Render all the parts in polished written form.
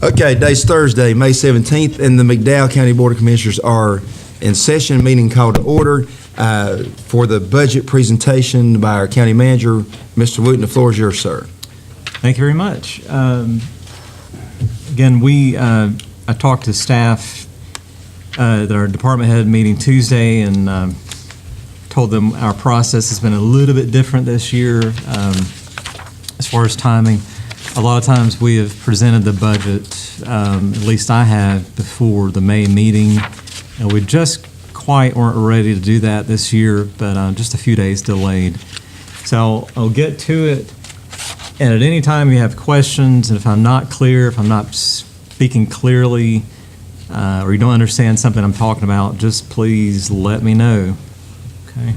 Okay, today's Thursday, May 17th, and the McDowell County Board of Commissioners are in session, meeting called to order for the budget presentation by our county manager, Mr. Wooten. The floor is yours, sir. Thank you very much. Again, I talked to staff at our department head meeting Tuesday and told them our process has been a little bit different this year as far as timing. A lot of times we have presented the budget, at least I have, before the May meeting, and we just quite weren't ready to do that this year, but just a few days delayed. So I'll get to it, and at any time you have questions, and if I'm not clear, if I'm not speaking clearly, or you don't understand something I'm talking about, just please let me know, okay?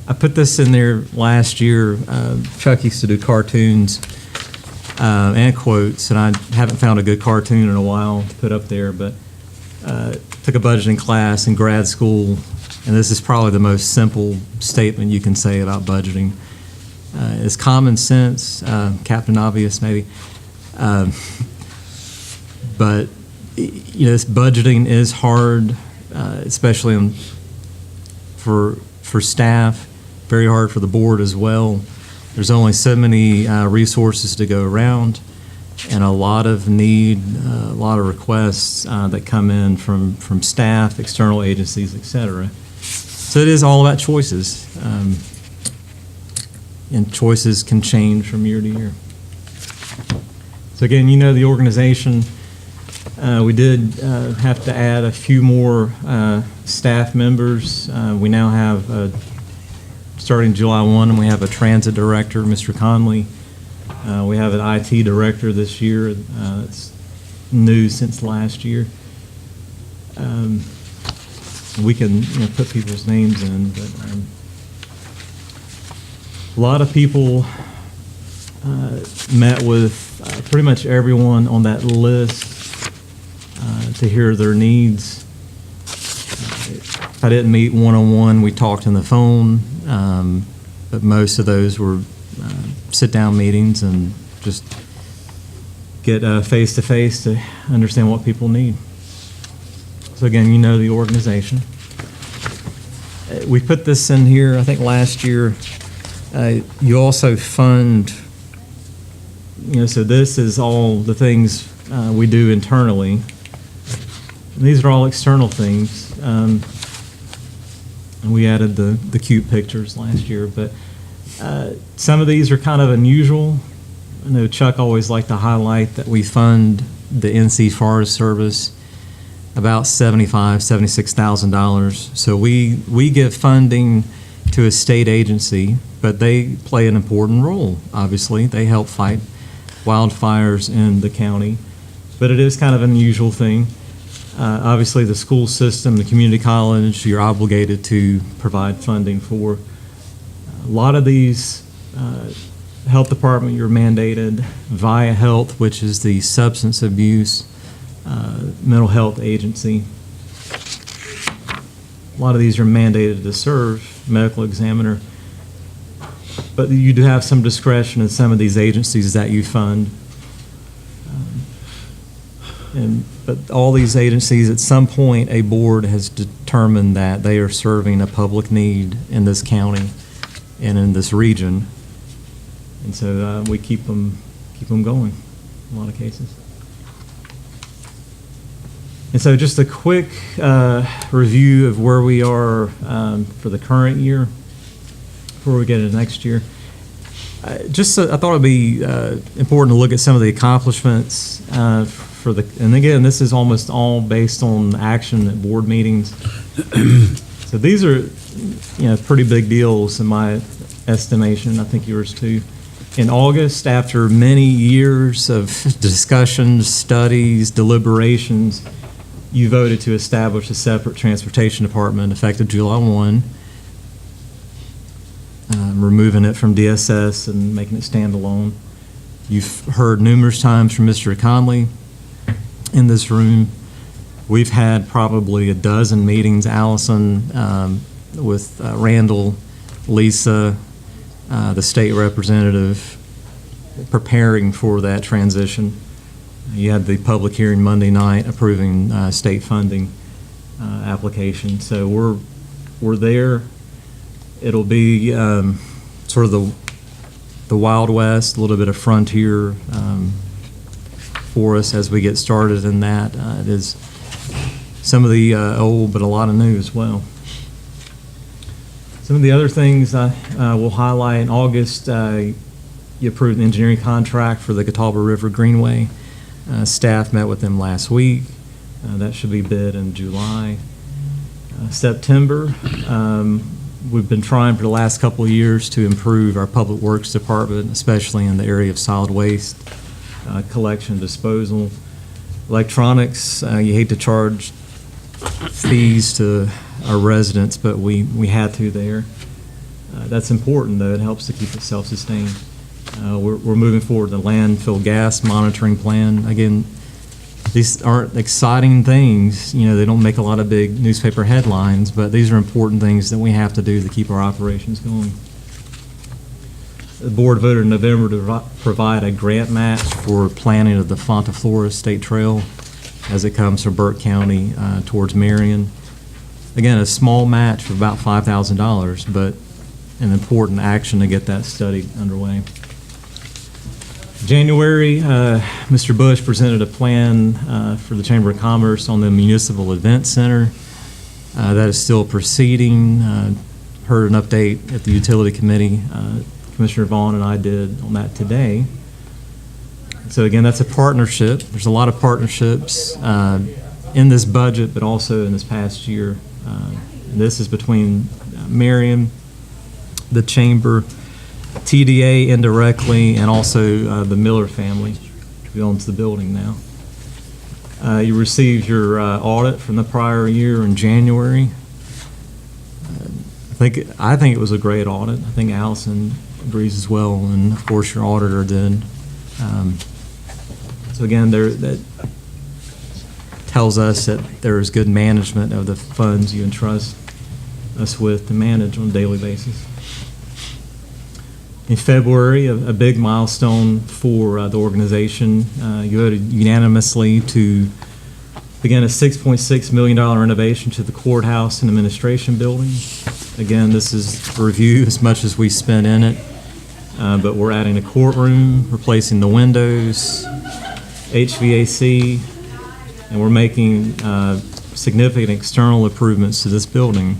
I put this in there last year. Chuck used to do cartoons and quotes, and I haven't found a good cartoon in a while to put up there, but took a budgeting class in grad school, and this is probably the most simple statement you can say about budgeting. It's common sense, Captain Obvious maybe, but you know, this budgeting is hard, especially for staff. Very hard for the board as well. There's only so many resources to go around, and a lot of need, a lot of requests that come in from staff, external agencies, etc. So it is all about choices, and choices can change from year to year. So again, you know the organization. We did have to add a few more staff members. We now have starting July 1, and we have a transit director, Mr. Conley. We have an IT director this year. It's new since last year. We can put people's names in, but a lot of people met with pretty much everyone on that list to hear their needs. I didn't meet one-on-one. We talked on the phone, but most of those were sit-down meetings and just get face-to-face to understand what people need. So again, you know the organization. We put this in here, I think last year. You also fund, so this is all the things we do internally. These are all external things. And we added the cute pictures last year, but some of these are kind of unusual. I know Chuck always liked to highlight that we fund the NC Forest Service about $76,000. So we give funding to a state agency, but they play an important role, obviously. They help fight wildfires in the county, but it is kind of an unusual thing. Obviously, the school system, the community college, you're obligated to provide funding for. A lot of these, health department, you're mandated. Via Health, which is the substance abuse mental health agency. A lot of these are mandated to serve, medical examiner. But you do have some discretion in some of these agencies that you fund. But all these agencies, at some point, a board has determined that they are serving a public need in this county and in this region, and so we keep them going in a lot of cases. And so, just a quick review of where we are for the current year before we get into next year. I thought it'd be important to look at some of the accomplishments. And again, this is almost all based on action at board meetings. So these are, pretty big deals in my estimation. I think yours too. In August, after many years of discussions, studies, deliberations, you voted to establish a separate transportation department effective July 1, removing it from DSS and making it standalone. You've heard numerous times from Mr. Conley in this room. We've had probably a dozen meetings, Allison, with Randall, Lisa, the state representative, preparing for that transition. You had the public hearing Monday night approving state funding application. So we're there. It'll be sort of the Wild West, a little bit of frontier for us as we get started in that. It is some of the old, but a lot of new as well. Some of the other things I will highlight: in August, you approved an engineering contract for the Catawba River Greenway. Staff met with them last week. That should be bid in July. September, we've been trying for the last couple of years to improve our Public Works Department, especially in the area of solid waste collection, disposal. Electronics, you hate to charge fees to our residents, but we had to there. That's important, though. It helps to keep it self-sustained. We're moving forward the landfill gas monitoring plan. Again, these aren't exciting things. They don't make a lot of big newspaper headlines, but these are important things that we have to do to keep our operations going. The board voted in November to provide a grant match for planning of the Fonta Flora State Trail as it comes from Burke County towards Marion. Again, a small match for about $5,000, but an important action to get that study underway. January, Mr. Bush presented a plan for the Chamber of Commerce on the Municipal Event Center. That is still proceeding. Heard an update at the Utility Committee. Commissioner Vaughn and I did on that today. So again, that's a partnership. There's a lot of partnerships in this budget, but also in this past year. This is between Marion, the Chamber, TDA indirectly, and also the Miller family, who owns the building now. You received your audit from the prior year in January. I think it was a great audit. I think Allison agrees as well, and of course your auditor did. So again, that tells us that there is good management of the funds you entrust us with to manage on a daily basis. In February, a big milestone for the organization, you voted unanimously to begin a $6.6 million renovation to the courthouse and administration building. Again, this is a review as much as we spent in it, but we're adding a courtroom, replacing the windows, HVAC, and we're making significant external improvements to this building.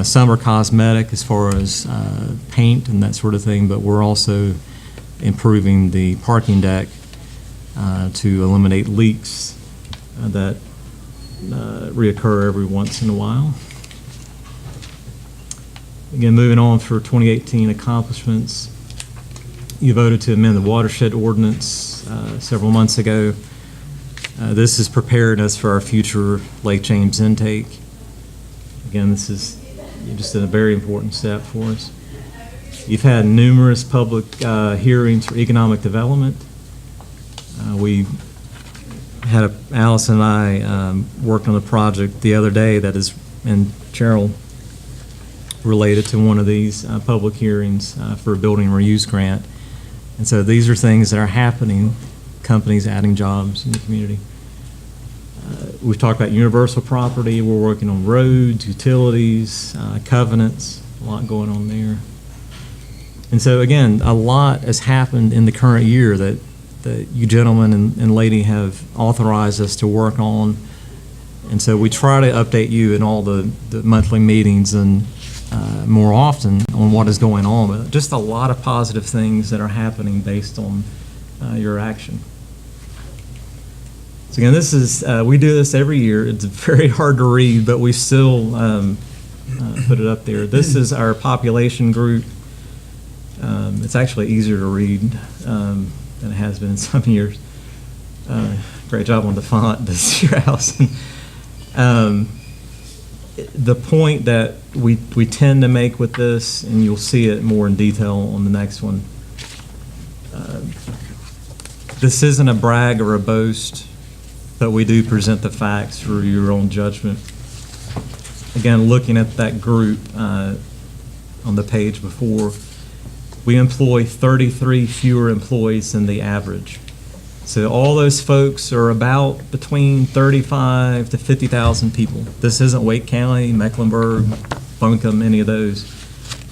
Some are cosmetic as far as paint and that sort of thing, but we're also improving the parking deck to eliminate leaks that reoccur every once in a while. Again, moving on for 2018 accomplishments, you voted to amend the watershed ordinance several months ago. This is preparing us for our future Lake James intake. Again, this is just a very important step for us. You've had numerous public hearings for economic development. We had Allison and I worked on a project the other day that is in Cheryl related to one of these public hearings for a building reuse grant. And so these are things that are happening, companies adding jobs in the community. We've talked about universal property. We're working on roads, utilities, covenants, a lot going on there. And so again, a lot has happened in the current year that you gentlemen and lady have authorized us to work on. And so we try to update you in all the monthly meetings and more often on what is going on, but just a lot of positive things that are happening based on your action. So again, this is, we do this every year. It's very hard to read, but we still put it up there. This is our population group. It's actually easier to read than it has been in some years. Great job on the font this year, Allison. The point that we tend to make with this, and you'll see it more in detail on the next one, this isn't a brag or a boast, but we do present the facts for your own judgment. Again, looking at that group on the page before, we employ 33 fewer employees than the average. So all those folks are about between 35 to 50,000 people. This isn't Wake County, Mecklenburg, Buncombe, any of those.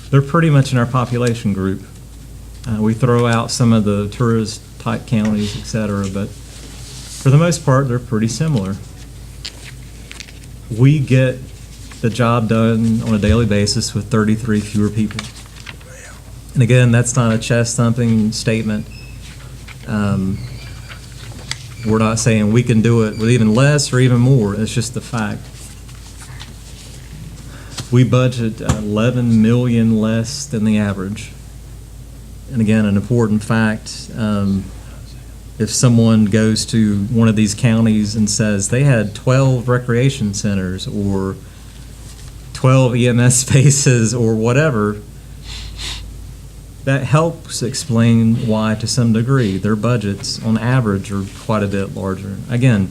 They're pretty much in our population group. We throw out some of the tourist-type counties, et cetera, but for the most part, they're pretty similar. We get the job done on a daily basis with 33 fewer people. And again, that's not a chest-thumping statement. We're not saying we can do it with even less or even more. It's just the fact. We budget 11 million less than the average. And again, an important fact, if someone goes to one of these counties and says they had 12 recreation centers or 12 EMS spaces or whatever, that helps explain why, to some degree, their budgets on average are quite a bit larger. Again,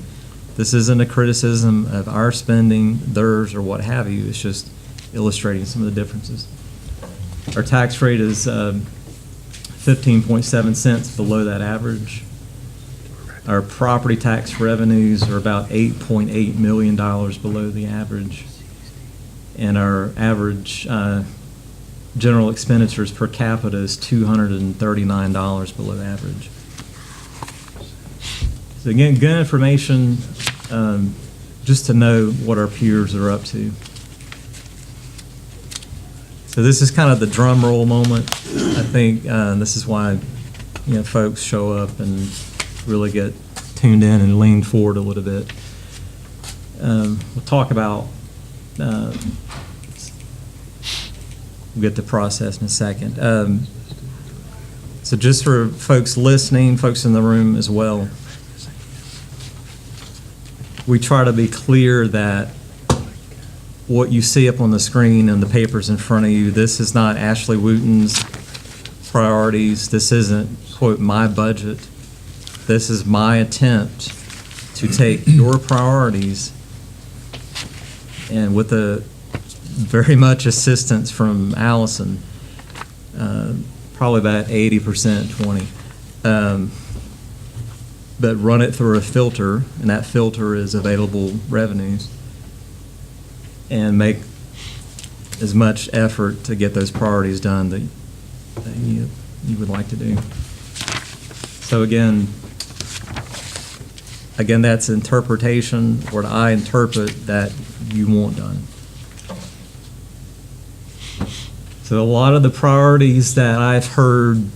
this isn't a criticism of our spending, theirs, or what have you. It's just illustrating some of the differences. Our tax rate is 15.7 cents below that average. Our property tax revenues are about $8.8 million below the average. And our average general expenditures per capita is $239 below average. So again, good information just to know what our peers are up to. So this is kind of the drum roll moment. I think this is why folks show up and really get tuned in and lean forward a little bit. We'll talk about we'll get to process in a second. So just for folks listening, folks in the room as well, we try to be clear that what you see up on the screen and the papers in front of you, this is not Ashley Wooten's priorities. This isn't, quote, my budget. This is my attempt to take your priorities and with a very much assistance from Allison, probably about 80%, 20. But run it through a filter, and that filter is available revenues, and make as much effort to get those priorities done that you would like to do. So again, that's interpretation, what I interpret that you want done. So a lot of the priorities that I've heard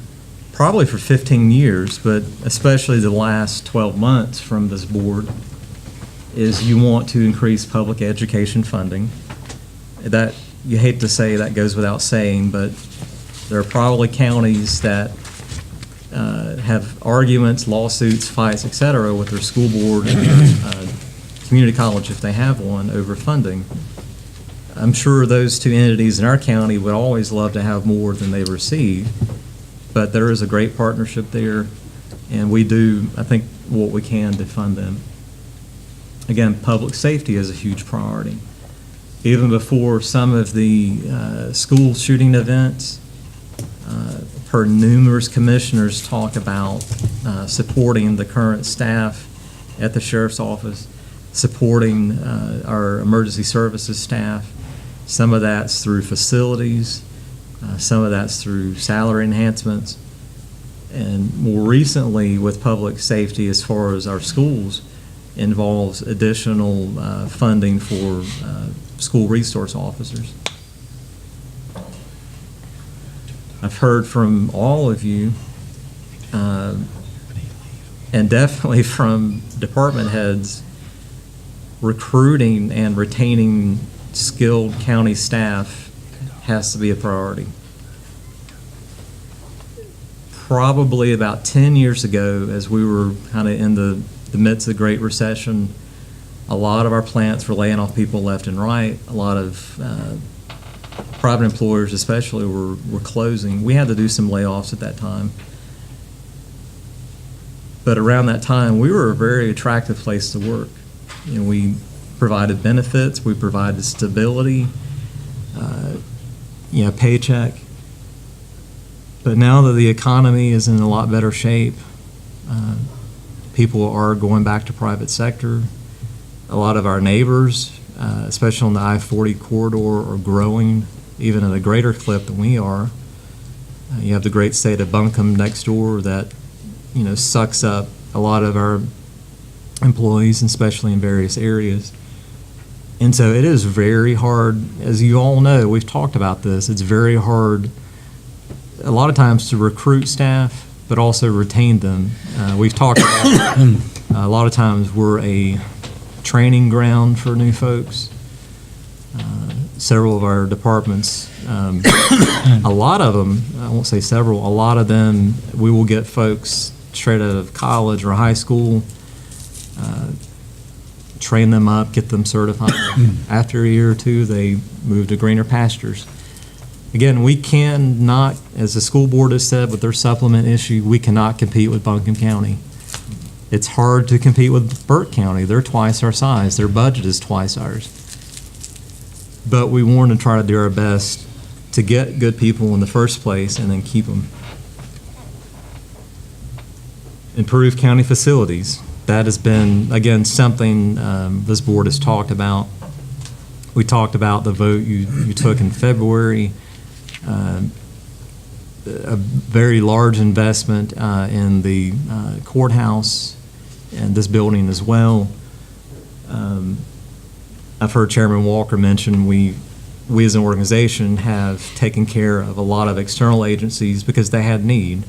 probably for 15 years, but especially the last 12 months from this board, is you want to increase public education funding. That, you hate to say that goes without saying, but there are probably counties that have arguments, lawsuits, fights, et cetera, with their school board and their community college, if they have one, over funding. I'm sure those two entities in our county would always love to have more than they receive, but there is a great partnership there, and we do, I think, what we can to fund them. Again, public safety is a huge priority. Even before some of the school shooting events, heard numerous commissioners talk about supporting the current staff at the sheriff's office, supporting our emergency services staff. Some of that's through facilities, some of that's through salary enhancements, and more recently with public safety as far as our schools involves additional funding for school resource officers. I've heard from all of you, and definitely from department heads, recruiting and retaining skilled county staff has to be a priority. Probably about 10 years ago, as we were kind of in the midst of the Great Recession, a lot of our plants were laying off people left and right. A lot of private employers especially were closing. We had to do some layoffs at that time. But around that time, we were a very attractive place to work. We provided benefits, we provided stability, paycheck. But now that the economy is in a lot better shape, People are going back to private sector. A lot of our neighbors, especially on the I-40 corridor, are growing even at a greater clip than we are. You have the great state of Buncombe next door that, sucks up a lot of our employees, especially in various areas. And so it is very hard, as you all know, we've talked about this, it's very hard a lot of times to recruit staff, but also retain them. We've talked about a lot of times we're a training ground for new folks. Several of our departments, a lot of them, I won't say several, a lot of them, we will get folks straight out of college or high school, train them up, get them certified. After a year or two, they move to greener pastures. Again, we cannot, as the school board has said with their supplement issue, we cannot compete with Buncombe County. It's hard to compete with Burke County. They're twice our size. Their budget is twice ours. But we want to try to do our best to get good people in the first place and then keep them. Improve county facilities. That has been, again, something this board has talked about. We talked about the vote you took in February, a very large investment in the courthouse and this building as well. I've heard Chairman Walker mention we as an organization have taken care of a lot of external agencies because they had need,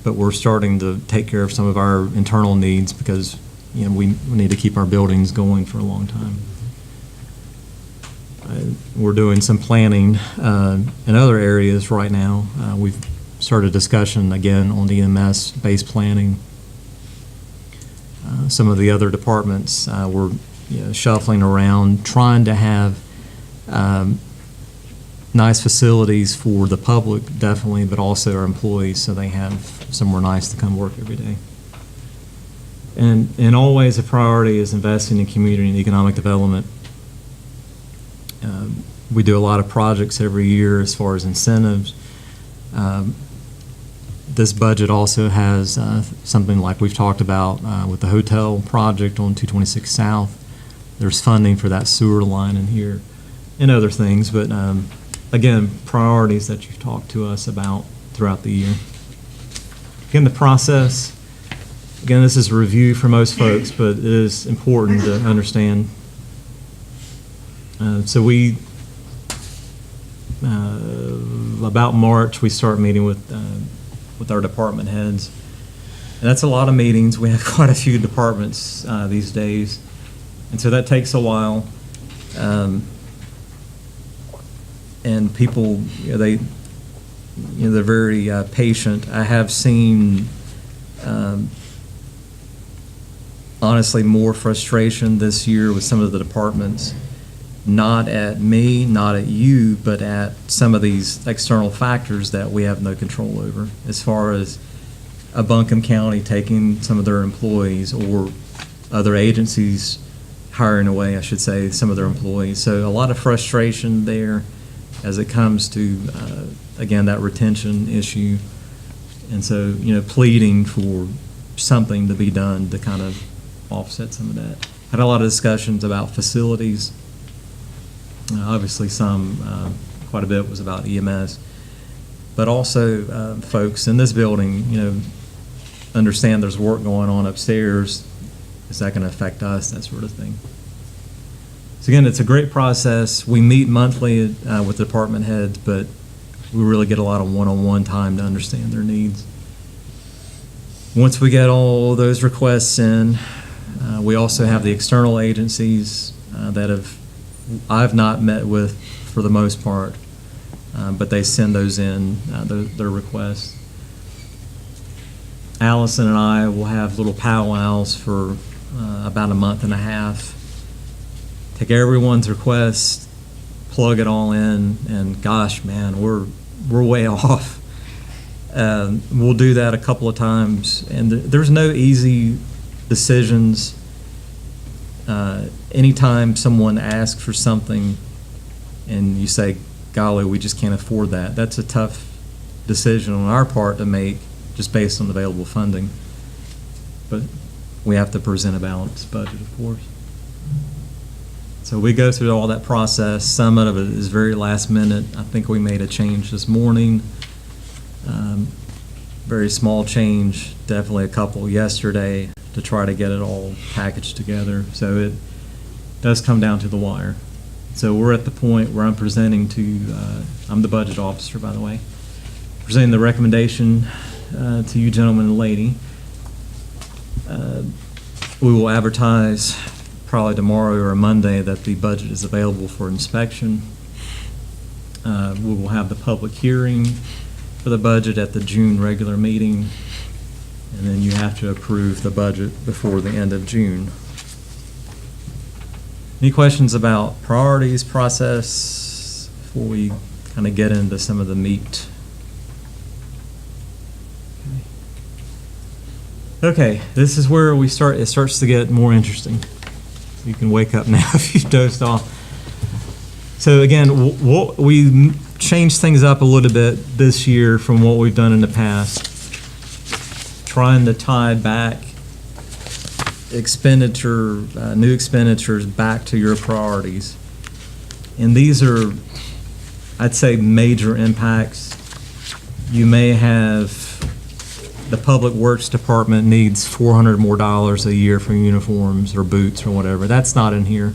but we're starting to take care of some of our internal needs because we need to keep our buildings going for a long time. We're doing some planning in other areas right now. We've started a discussion again on the EMS-based planning. Some of the other departments we're shuffling around, trying to have nice facilities for the public, definitely, but also our employees, so they have somewhere nice to come work every day. And always a priority is investing in community and economic development. We do a lot of projects every year as far as incentives. This budget also has something like we've talked about with the hotel project on 226 South. There's funding for that sewer line in here and other things, but again, priorities that you've talked to us about throughout the year. Again, the process, again, this is a review for most folks, but it is important to understand. So we, about March, we start meeting with our department heads. And that's a lot of meetings. We have quite a few departments these days. And so that takes a while. And people, they're very patient. I have seen, honestly, more frustration this year with some of the departments, not at me, not at you, but at some of these external factors that we have no control over, as far as a Buncombe County taking some of their employees or other agencies hiring away, I should say, some of their employees. So a lot of frustration there as it comes to, again, that retention issue. And so, pleading for something to be done to kind of offset some of that. Had a lot of discussions about facilities. Obviously quite a bit was about EMS. But also, folks in this building, understand there's work going on upstairs. Is that going to affect us? That sort of thing. So again, it's a great process. We meet monthly with department heads, but we really get a lot of one-on-one time to understand their needs. Once we get all those requests in, we also have the external agencies that I've not met with for the most part, but they send those in, their requests. Allison and I will have little powwows for about a month and a half. Take everyone's request, plug it all in, and gosh, man, we're way off. We'll do that a couple of times, and there's no easy decisions. Anytime someone asks for something and you say, golly, we just can't afford that, that's a tough decision on our part to make just based on available funding. But we have to present a balanced budget, of course. So we go through all that process. Some of it is very last minute. I think we made a change this morning. Very small change, definitely a couple yesterday to try to get it all packaged together. So it does come down to the wire. So we're at the point where I'm presenting to, I'm the budget officer, by the way, presenting the recommendation to you gentlemen and lady. We will advertise probably tomorrow or Monday that the budget is available for inspection. We will have the public hearing for the budget at the June regular meeting, and then you have to approve the budget before the end of June. Any questions about priorities, process, before we kind of get into some of the meat? Okay, this is where it starts to get more interesting. You can wake up now if you dozed off. So again, we changed things up a little bit this year from what we've done in the past, trying to tie back new expenditures back to your priorities. And these are, I'd say, major impacts. You may have the Public Works Department needs $400 more a year for uniforms or boots or whatever. That's not in here.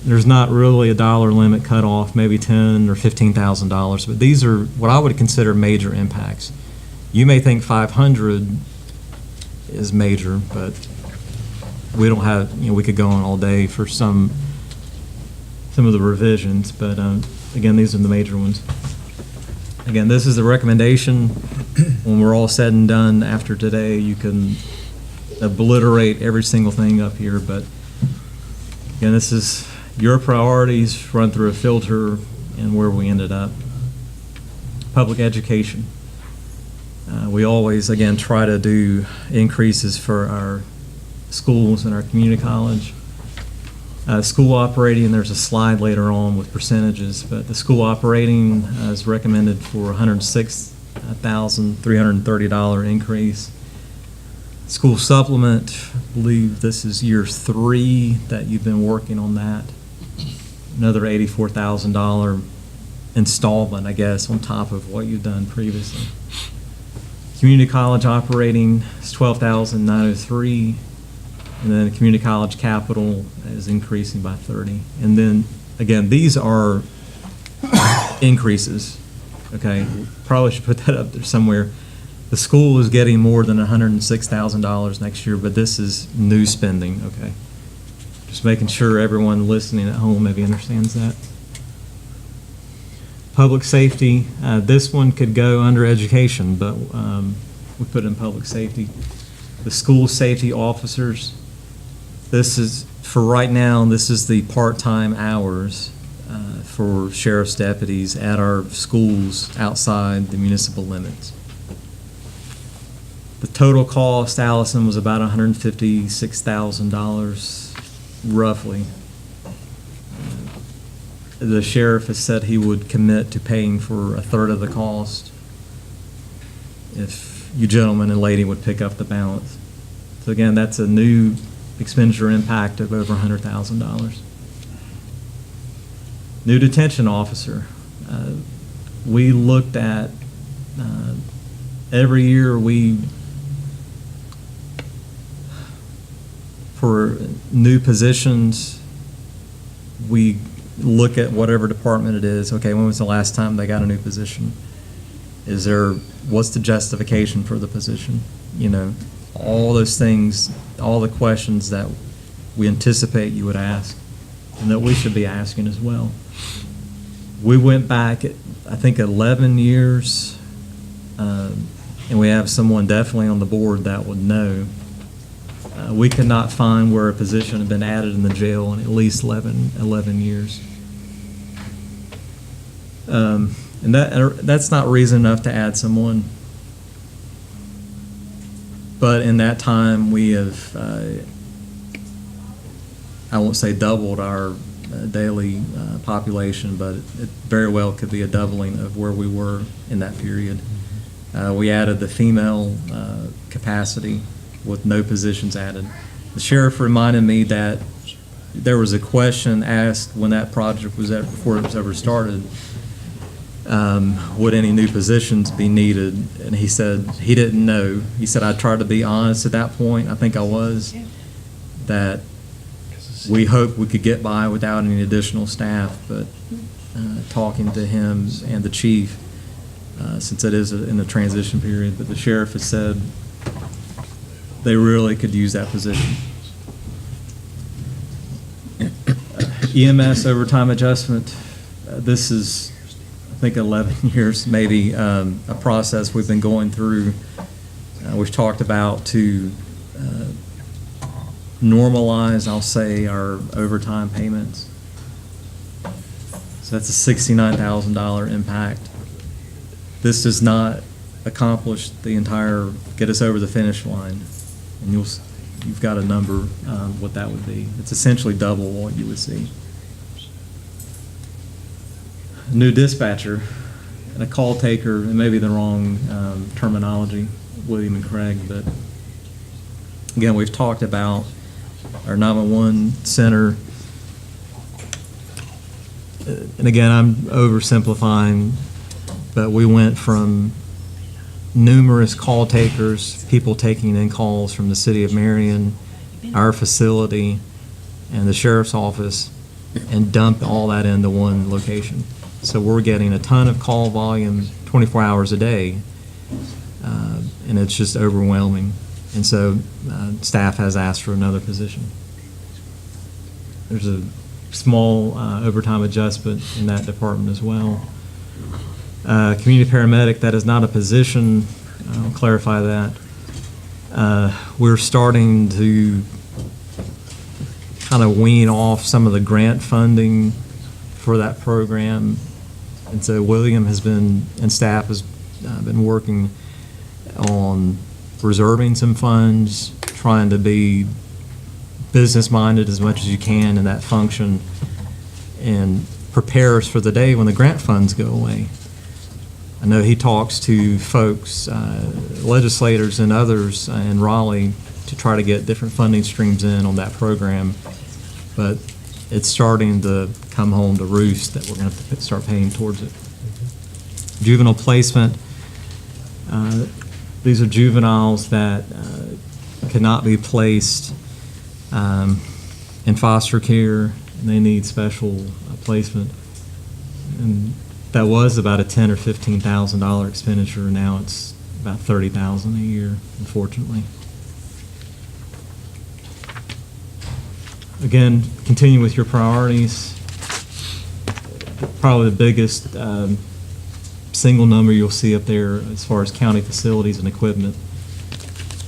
There's not really a dollar limit cut off, maybe $10,000 or $15,000, but these are what I would consider major impacts. You may think 500 is major, but we don't have, we could go on all day for some of the revisions, but again, these are the major ones. Again, this is the recommendation. When we're all said and done after today, you can obliterate every single thing up here, but again, this is your priorities run through a filter and where we ended up. Public education. We always, again, try to do increases for our schools and our community college. School operating, there's a slide later on with percentages, but the school operating is recommended for $106,330 increase. School supplement, I believe this is year 3 that you've been working on that. Another $84,000 installment, I guess, on top of what you've done previously. Community college operating is $12,903. And then community college capital is increasing by 30. And then, again, these are increases, okay? Probably should put that up there somewhere. The school is getting more than $106,000 next year, but this is new spending, okay? Just making sure everyone listening at home maybe understands that. Public safety, this one could go under education, but we put it in public safety. The school safety officers, this is, for right now, this is the part-time hours for sheriff's deputies at our schools outside the municipal limits. The total cost, Allison, was about $156,000, roughly. The sheriff has said he would commit to paying for a third of the cost if you gentlemen and lady would pick up the balance. So again, that's a new expenditure impact of over $100,000. New detention officer. We looked at, every year for new positions, we look at whatever department it is. Okay, when was the last time they got a new position? What's the justification for the position? All those things, all the questions that we anticipate you would ask and that we should be asking as well. We went back, I think, 11 years, and we have someone definitely on the board that would know. We could not find where a position had been added in the jail in at least 11 years. And that's not reason enough to add someone. But in that time, we have, I won't say doubled our daily population, but it very well could be a doubling of where we were in that period. We added the female capacity with no positions added. The sheriff reminded me that there was a question asked when that project was before it was ever started, would any new positions be needed? And he said he didn't know. He said, I tried to be honest at that point, I think I was, that we hoped we could get by without any additional staff, but talking to him and the chief, since it is in the transition period, but the sheriff has said they really could use that position. EMS overtime adjustment, this is, I think, 11 years maybe, a process we've been going through. We've talked about to normalize, I'll say, our overtime payments. So that's a $69,000 impact. This does not accomplish the entire, get us over the finish line. And you've got a number, what that would be. It's essentially double what you would see. A new dispatcher and a call taker, and maybe the wrong terminology, William and Craig, but again, we've talked about our 911 center. And again, I'm oversimplifying, but we went from numerous call takers, people taking in calls from the city of Marion, our facility, and the sheriff's office, and dumped all that into one location. So we're getting a ton of call volume 24 hours a day, and it's just overwhelming. And so staff has asked for another position. There's a small overtime adjustment in that department as well. Community paramedic, that is not a position. I'll clarify that. We're starting to kind of wean off some of the grant funding for that program. And so William has been, and staff has been working on reserving some funds, trying to be business-minded as much as you can in that function, and prepare us for the day when the grant funds go away. I know he talks to folks, legislators and others in Raleigh to try to get different funding streams in on that program, but it's starting to come home to roost that we're going to have to start paying towards it. Juvenile placement. These are juveniles that cannot be placed in foster care, and they need special placement. And that was about a $10,000 or $15,000 expenditure. Now it's about $30,000 a year, unfortunately. Again, continue with your priorities. Probably the biggest single number you'll see up there as far as county facilities and equipment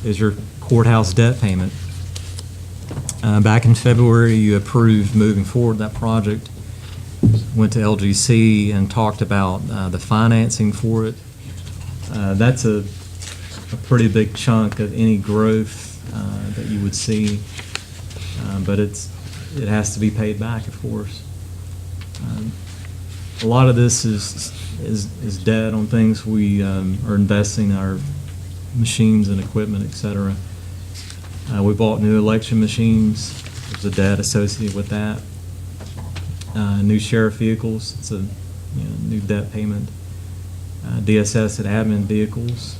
is your courthouse debt payment. Back in February, you approved moving forward that project. Went to LGC and talked about the financing for it. That's a pretty big chunk of any growth that you would see, but it has to be paid back, of course. A lot of this is debt on things we are investing in, our machines and equipment, et cetera. We bought new election machines. There's a debt associated with that. New sheriff vehicles, it's a new debt payment. DSS and admin vehicles.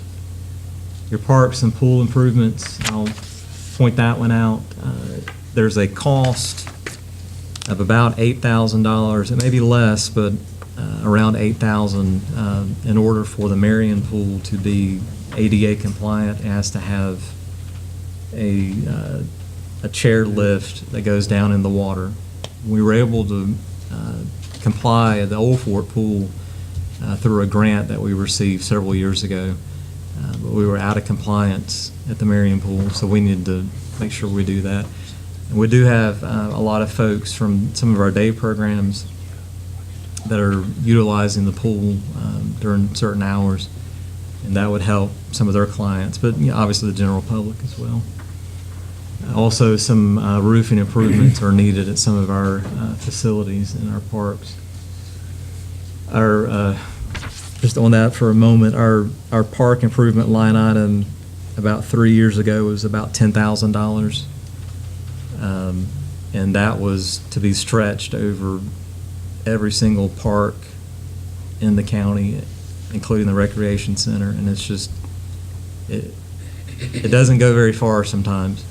Your parks and pool improvements, I'll point that one out. There's a cost of about $8,000. It may be less, but around $8,000 in order for the Marion pool to be ADA compliant. It has to have a chair lift that goes down in the water. We were able to comply at the Old Fort pool through a grant that we received several years ago, but we were out of compliance at the Marion pool, so we needed to make sure we do that. And we do have a lot of folks from some of our day programs that are utilizing the pool during certain hours, and that would help some of their clients, but obviously the general public as well. Also, some roofing improvements are needed at some of our facilities in our parks. Just on that for a moment, our park improvement line item about 3 years ago was about $10,000. And that was to be stretched over every single park in the county, including the recreation center. And it's just, it doesn't go very far sometimes.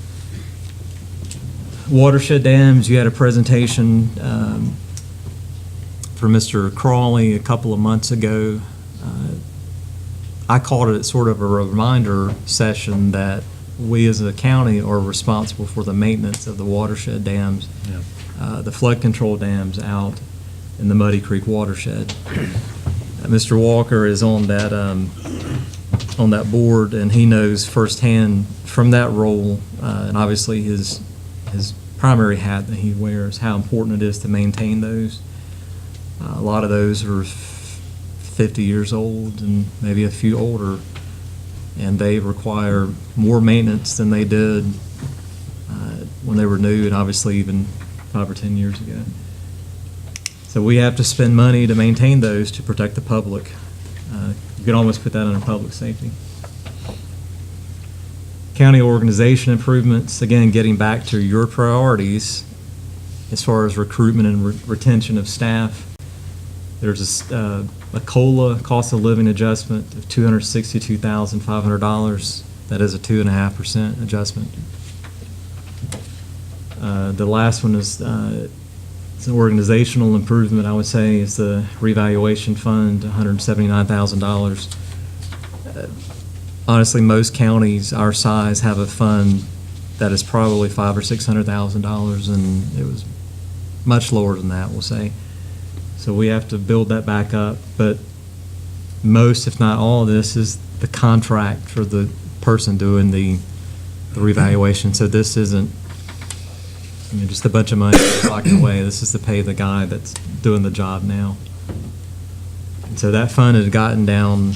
Watershed dams, you had a presentation for Mr. Crawley a couple of months ago. I called it sort of a reminder session that we as a county are responsible for the maintenance of the watershed dams, the flood control dams out in the Muddy Creek watershed. Mr. Walker is on that board, and he knows firsthand from that role, and obviously his primary hat that he wears, how important it is to maintain those. A lot of those are 50 years old and maybe a few older, and they require more maintenance than they did when they were new, and obviously even 5 or 10 years ago. So we have to spend money to maintain those to protect the public. You can almost put that under public safety. County organization improvements, again, getting back to your priorities as far as recruitment and retention of staff. There's a COLA, cost of living adjustment, of $262,500. That is a 2.5% adjustment. The last one is it's an organizational improvement, I would say, is the revaluation fund, $179,000. Honestly, most counties our size have a fund that is probably $500,000 or $600,000, and it was much lower than that, we'll say. So we have to build that back up. But most, if not all of this, is the contract for the person doing the revaluation. So this isn't just a bunch of money locked away. This is to pay the guy that's doing the job now. And so that fund has gotten down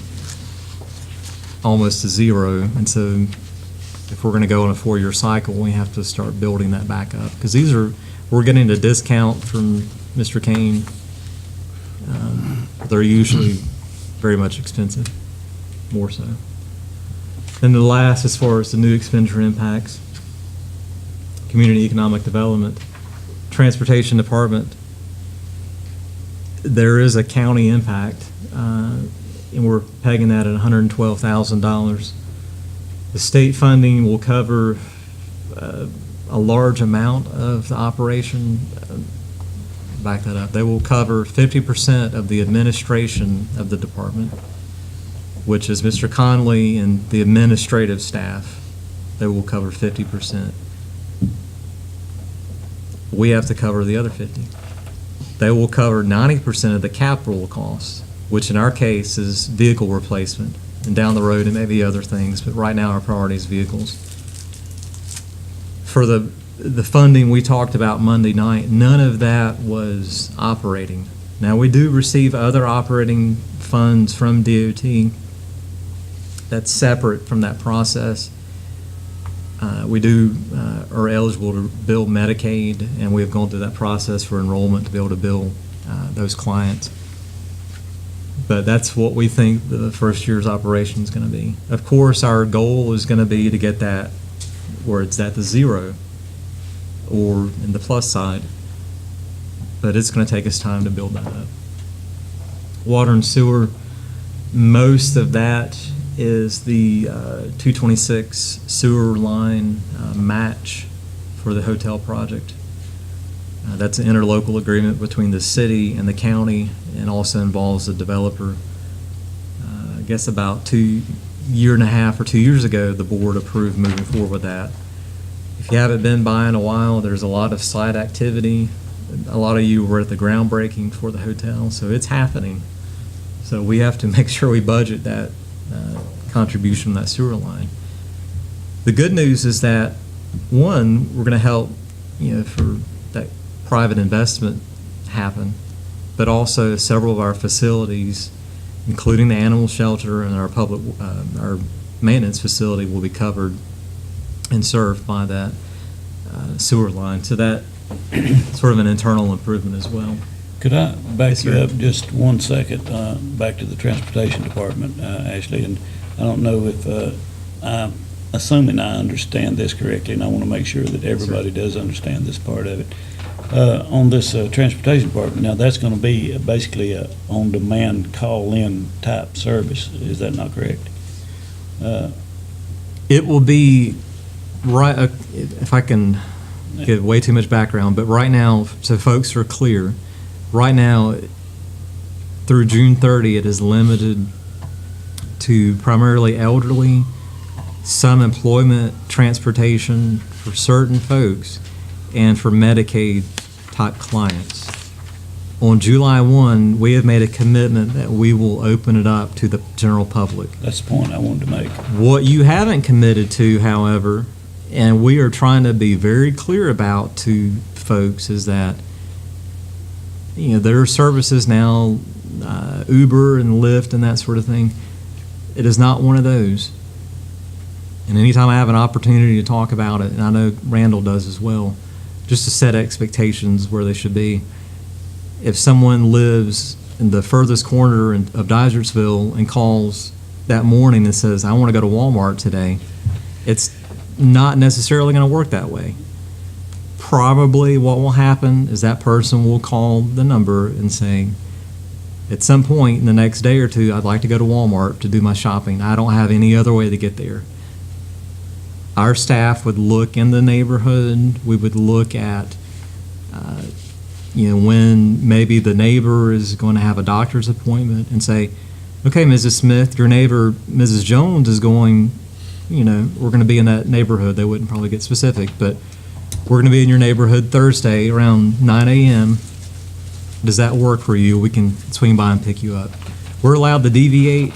almost to zero. And so if we're going to go on a 4-year cycle, we have to start building that back up. Because we're getting a discount from Mr. Kane. They're usually very much expensive, more so. And the last, as far as the new expenditure impacts, community economic development, transportation department, there is a county impact, and we're pegging that at $112,000. The state funding will cover a large amount of the operation. Back that up. They will cover 50% of the administration of the department, which is Mr. Conley and the administrative staff. They will cover 50%. We have to cover the other 50. They will cover 90% of the capital costs, which in our case is vehicle replacement. And down the road it may be other things, but right now our priority is vehicles. For the funding we talked about Monday night, none of that was operating. Now, we do receive other operating funds from DOT. That's separate from that process. We are eligible to bill Medicaid, and we have gone through that process for enrollment to be able to bill those clients. But that's what we think the first year's operation is going to be. Of course, our goal is going to be to get that where it's at the zero, or in the plus side, but it's going to take us time to build that up. Water and sewer, most of that is the 226 sewer line match for the hotel project. That's an interlocal agreement between the city and the county, and also involves the developer. I guess about 2 1/2 or 2 years ago, the board approved moving forward with that. If you haven't been by in a while, there's a lot of site activity. A lot of you were at the groundbreaking for the hotel, so it's happening. So we have to make sure we budget that contribution from that sewer line. The good news is that, one, we're going to help, for that private investment happen, but also several of our facilities, including the animal shelter and our our maintenance facility, will be covered and served by that sewer line. So that sort of an internal improvement as well. Could I back Yes, you sir. up just 1 second, back to the transportation department, Ashley? And I don't know if I assuming I understand this correctly, and I want to make sure that everybody does understand this part of it. On this transportation department, now that's going to be basically a on-demand call-in type service. Is that not correct? It will be, right, if I can give way too much background, but right now, so folks are clear, right now, through June 30, it is limited to primarily elderly, some employment transportation for certain folks, and for Medicaid type clients. On July 1, we have made a commitment that we will open it up to the general public. That's the point I wanted to make. What you haven't committed to, however, and we are trying to be very clear about to folks, is that there are services now, Uber and Lyft and that sort of thing. It is not one of those. And anytime I have an opportunity to talk about it, and I know Randall does as well, just to set expectations where they should be. If someone lives in the furthest corner of Dysertsville and calls that morning and says, I want to go to Walmart today, it's not necessarily going to work that way. Probably what will happen is that person will call the number and say, at some point in the next day or two, I'd like to go to Walmart to do my shopping. I don't have any other way to get there. Our staff would look in the neighborhood. We would look at, when maybe the neighbor is going to have a doctor's appointment and say, okay, Mrs. Smith, your neighbor, Mrs. Jones, is going, we're going to be in that neighborhood. They wouldn't probably get specific, but we're going to be in your neighborhood Thursday around 9 a.m. Does that work for you? We can swing by and pick you up. We're allowed to deviate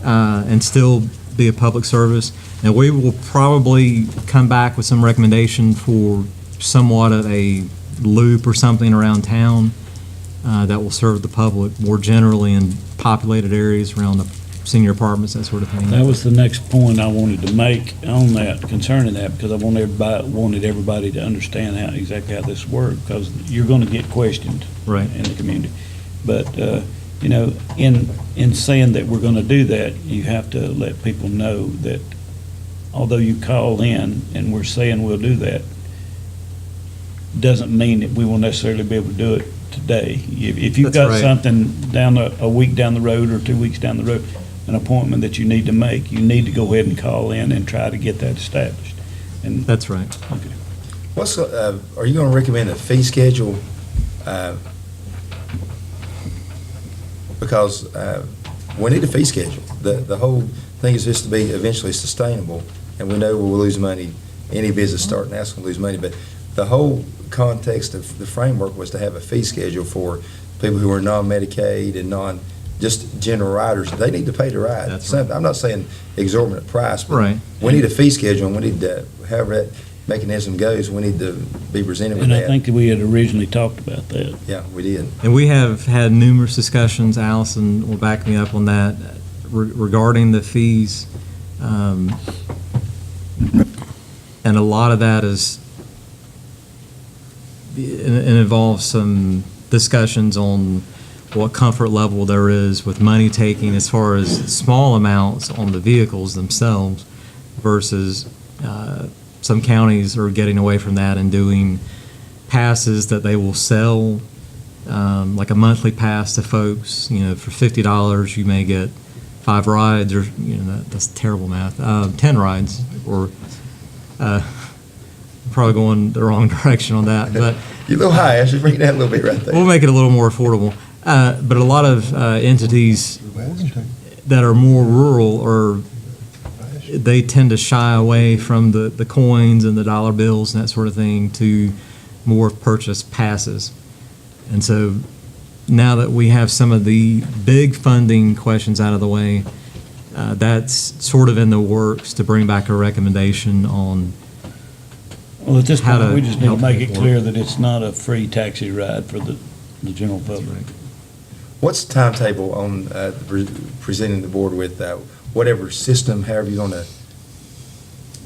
and still be a public service. And we will probably come back with some recommendation for somewhat of a loop or something around town that will serve the public more generally in populated areas around the senior apartments, that sort of thing. That was the next point I wanted to make on that, concerning that, because I wanted everybody to understand exactly how this works, because you're going to get questioned Right. in the community. But, in saying that we're going to do that, you have to let people know that although you call in and we're saying we'll do that, doesn't mean that we will necessarily be able to do it today. If you've That's got right. something down a week down the road or 2 weeks down the road, an appointment that you need to make, you need to go ahead and call in and try to get that established. And That's right. okay. Are you going to recommend a fee schedule? Because we need a fee schedule. The whole thing is just to be eventually sustainable, and we know we'll lose money. Any business starting out is going to lose money, but the whole context of the framework was to have a fee schedule for people who are non-Medicaid and just general riders. They need to pay to ride. That's right. I'm not saying exorbitant price, but Right. we need a fee schedule, and we need to, however that mechanism goes, we need to be presented with And that. I think that we had originally talked about that. Yeah, we did. And we have had numerous discussions, Allison will back me up on that, regarding the fees. And a lot of that it involves some discussions on what comfort level there is with money taking as far as small amounts on the vehicles themselves versus some counties are getting away from that and doing passes that they will sell, like a monthly pass to folks. For $50 you may get 5 rides, or that's terrible math. 10 rides, or probably going the wrong direction on that. But You're a little high. I should bring it down a little bit right there. we'll make it a little more affordable. But a lot of entities that are more rural they tend to shy away from the coins and the dollar bills and that sort of thing to more purchase passes. And so now that we have some of the big funding questions out of the way, that's sort of in the works to bring back a recommendation on. Well, at this How point, to we just need to help make it people. clear that it's not a free taxi ride for the general public. What's the timetable on presenting the board with whatever system, however you're going to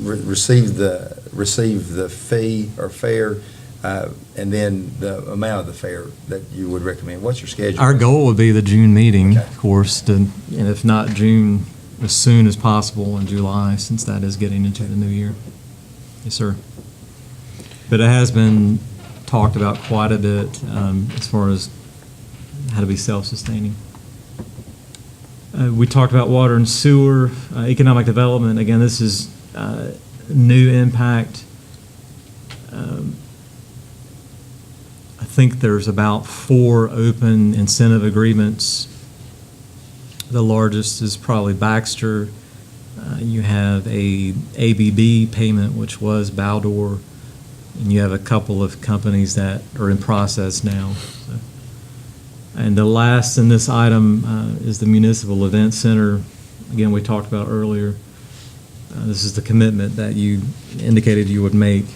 receive the fee or fare, and then the amount of the fare that you would recommend? What's your schedule? Our goal would be the June meeting, Okay. of course, and if not June, as soon as possible in July, since that is getting into the new year. Yes, sir. But it has been talked about quite a bit as far as how to be self-sustaining. We talked about water and sewer, economic development. Again, this is new impact. I think there's about 4 open incentive agreements. The largest is probably Baxter. You have a ABB payment, which was Baldor, and you have a couple of companies that are in process now. So. And the last in this item is the Municipal Event Center. Again, we talked about earlier. This is the commitment that you indicated you would make.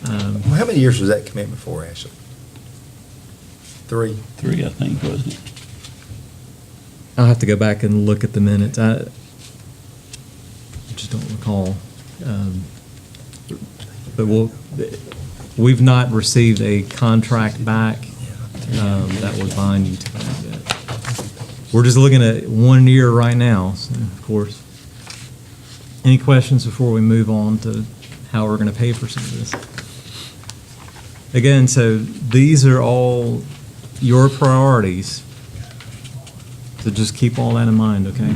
Well, how many years was that commitment for, Ashley? 3? 3, I think, wasn't it? I'll have to go back and look at the minutes. I just don't recall. But we've not received a contract back that would bind you to that yet. We're just looking at 1 year right now, so, of course. Any questions before we move on to how we're going to pay for some of this? Again, so these are all your priorities. So just keep all that in mind, okay?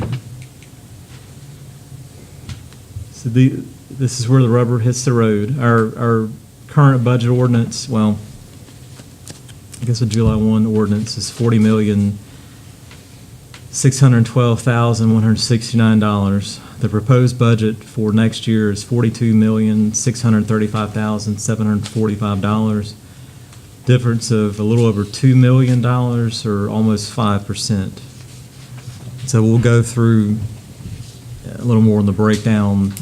So this is where the rubber hits the road. Our current budget ordinance, well, I guess the July 1 ordinance is $40,612,169. The proposed budget for next year is $42,635,745. Difference of a little over $2 million, or almost 5%. So we'll go through a little more on the breakdown,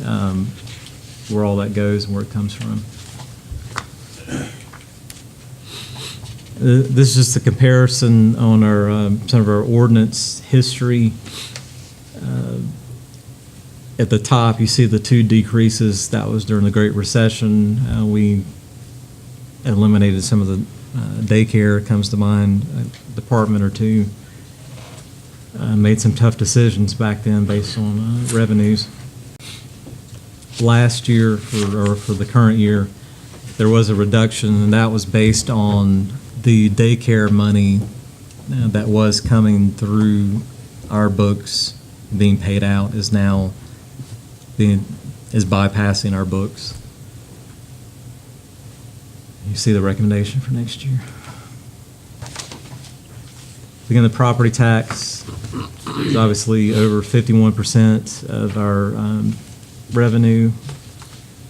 where all that goes and where it comes from. This is just a comparison on our some of our ordinance history. At the top, you see the 2 decreases. That was during the Great Recession. We eliminated some of the daycare, comes to mind, a department or 2. Made some tough decisions back then based on revenues. Last year, for the current year, there was a reduction, and that was based on the daycare money that was coming through our books, being paid out, is now bypassing our books. You see the recommendation for next year. Again, the property tax is obviously over 51% of our revenue.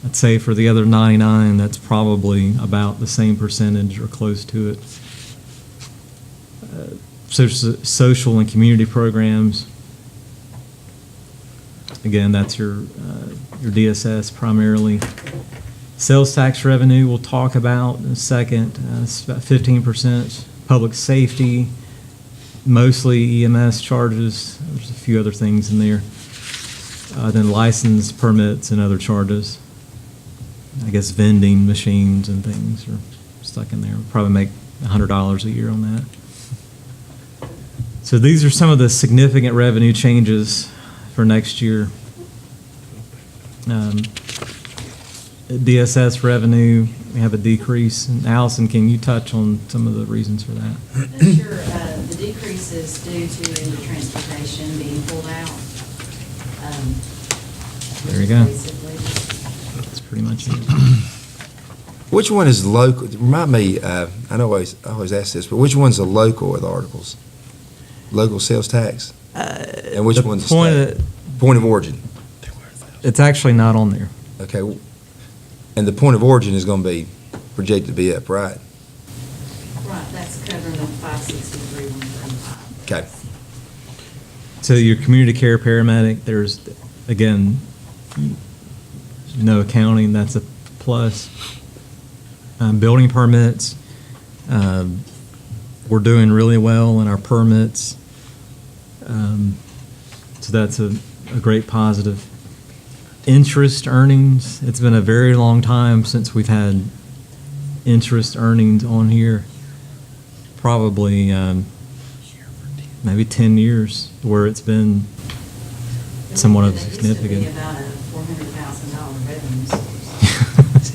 I'd say for the other 99, that's probably about the same percentage or close to it. Social and community programs. Again, that's your DSS primarily. Sales tax revenue we'll talk about in a second. It's about 15%. Public safety, mostly EMS charges. There's a few other things in there. Then license, permits, and other charges. I guess vending machines and things are stuck in there. We'll probably make $100 a year on that. So these are some of the significant revenue changes for next year. DSS revenue, we have a decrease. And Allison, can you touch on some of the reasons for that? Sure. The decrease is due to the transportation being pulled out. There you go. Basically. That's pretty much it. Which one is local? Remind me, I know I always ask this, but which one's the local of the articles? Local sales tax? And which the one's the state? Point of origin. It's actually not on there. Okay. And the point of origin is going to be projected to be up, right? Right, that's covering the 563, 135. Okay. So your community care paramedic, there's, again, no accounting, that's a plus. Building permits, we're doing really well in our permits. So that's a great positive. Interest earnings, it's been a very long time since we've had interest earnings on here. Probably maybe 10 years where it's been somewhat of It used to significant. be about a $400,000 revenue source.